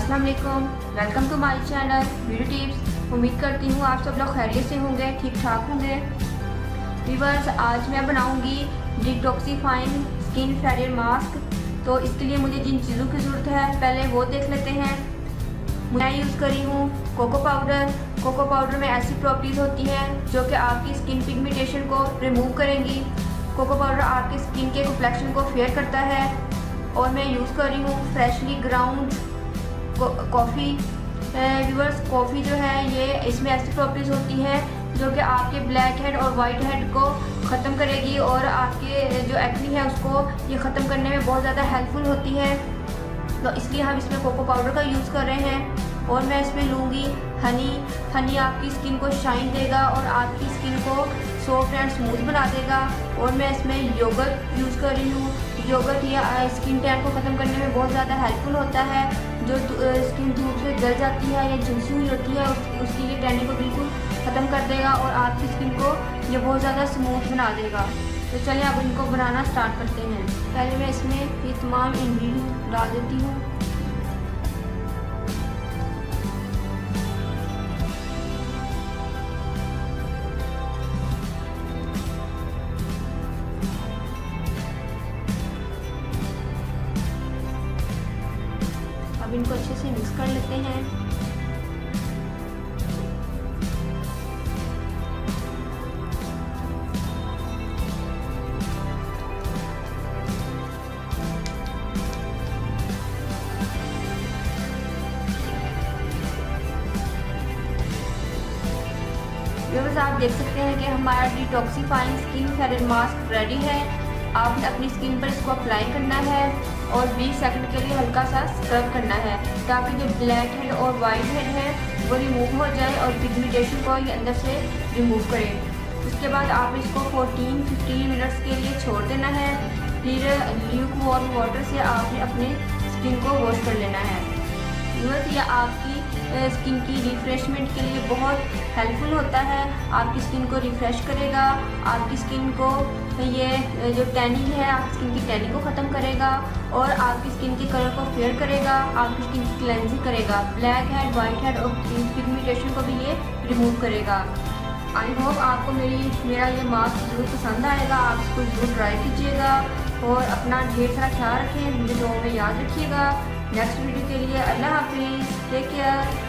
अस्सलाम वालेकुम, welcome to my channel beauty tips. उम्मीद करती हूँ आप सब लोग खैरियत से होंगे, ठीक ठाक होंगे। व्यूअर्स, आज मैं बनाऊँगी डिटॉक्सिफाइंग स्किन फेरियर मास्क। तो इसके लिए मुझे जिन चीज़ों की ज़रूरत है पहले वो देख लेते हैं। मैं यूज़ करी हूँ कोको पाउडर। कोको पाउडर में ऐसी प्रॉपर्टीज़ होती हैं जो कि आपकी स्किन पिगमेंटेशन को रिमूव करेंगी। कोको पाउडर आपकी स्किन के कॉम्प्लेक्शन को फेयर करता है। और मैं यूज़ कर रही हूँ freshly ground coffee. Viewers, coffee जो है ये इसमें ऐसी प्रॉपर्टीज़ होती हैं जो कि आपके ब्लैक हेड और वाइट हेड को ख़त्म करेगी और आपके जो एक्नी है उसको ये ख़त्म करने में बहुत ज़्यादा हेल्पफुल होती है। तो इसलिए हम इसमें कोको पाउडर का यूज़ कर रहे हैं। और मैं इसमें लूँगी हनी आपकी स्किन को शाइन देगा और आपकी स्किन को सॉफ्ट एंड स्मूथ बना देगा। और मैं इसमें योगर्ट यूज़ कर रही हूँ। योगर्ट या स्किन टैन को ख़त्म करने में बहुत ज़्यादा हेल्पफुल होता है। जो स्किन धूप से जल जाती है या झुलसी हुई होती है उसकी ये टैनिंग को बिल्कुल ख़त्म कर देगा और आपकी स्किन को ये बहुत ज़्यादा स्मूथ बना देगा। तो चलिए अब इनको बनाना स्टार्ट करते हैं। पहले मैं इसमें ये तमाम इंग्रेडिएंट डाल देती हूँ। अब इनको अच्छे से मिक्स कर लेते हैं। व्यूअर्स, आप देख सकते हैं कि हमारा डिटॉक्सिफाइंग स्किन फेरियर मास्क रेडी है। आपने अपनी स्किन पर इसको अप्लाई करना है और 20 सेकंड के लिए हल्का सा स्क्रब करना है ताकि जो ब्लैक हेड और वाइट हेड है वो रिमूव हो जाए और पिगमेंटेशन को ये अंदर से रिमूव करे। उसके बाद आप इसको 14-15 मिनट्स के लिए छोड़ देना है। फिर ल्यूक वार्म वाटर से आपने अपने स्किन को वॉश कर लेना है। व्यूअर्स, यह आपकी स्किन की रिफ्रेशमेंट के लिए बहुत हेल्पफुल होता है। आपकी स्किन को रिफ़्रेश करेगा, आपकी स्किन को ये जो टैनिंग है आपकी स्किन की टैनिंग को ख़त्म करेगा और आपकी स्किन के कलर को फेयर करेगा, आपकी स्किन की क्लेंजिंग करेगा, ब्लैक हेड, वाइट हेड और पिगमेंटेशन को भी ये रिमूव करेगा। आई होप आपको मेरा ये मास्क ज़रूर पसंद आएगा। आप इसको ज़रूर ट्राई कीजिएगा और अपना ढेर सारा ख्याल रखें। मुझे दुआ में याद रखिएगा। नेक्स्ट वीडियो के लिए अल्लाह हाफिज़, टेक केयर।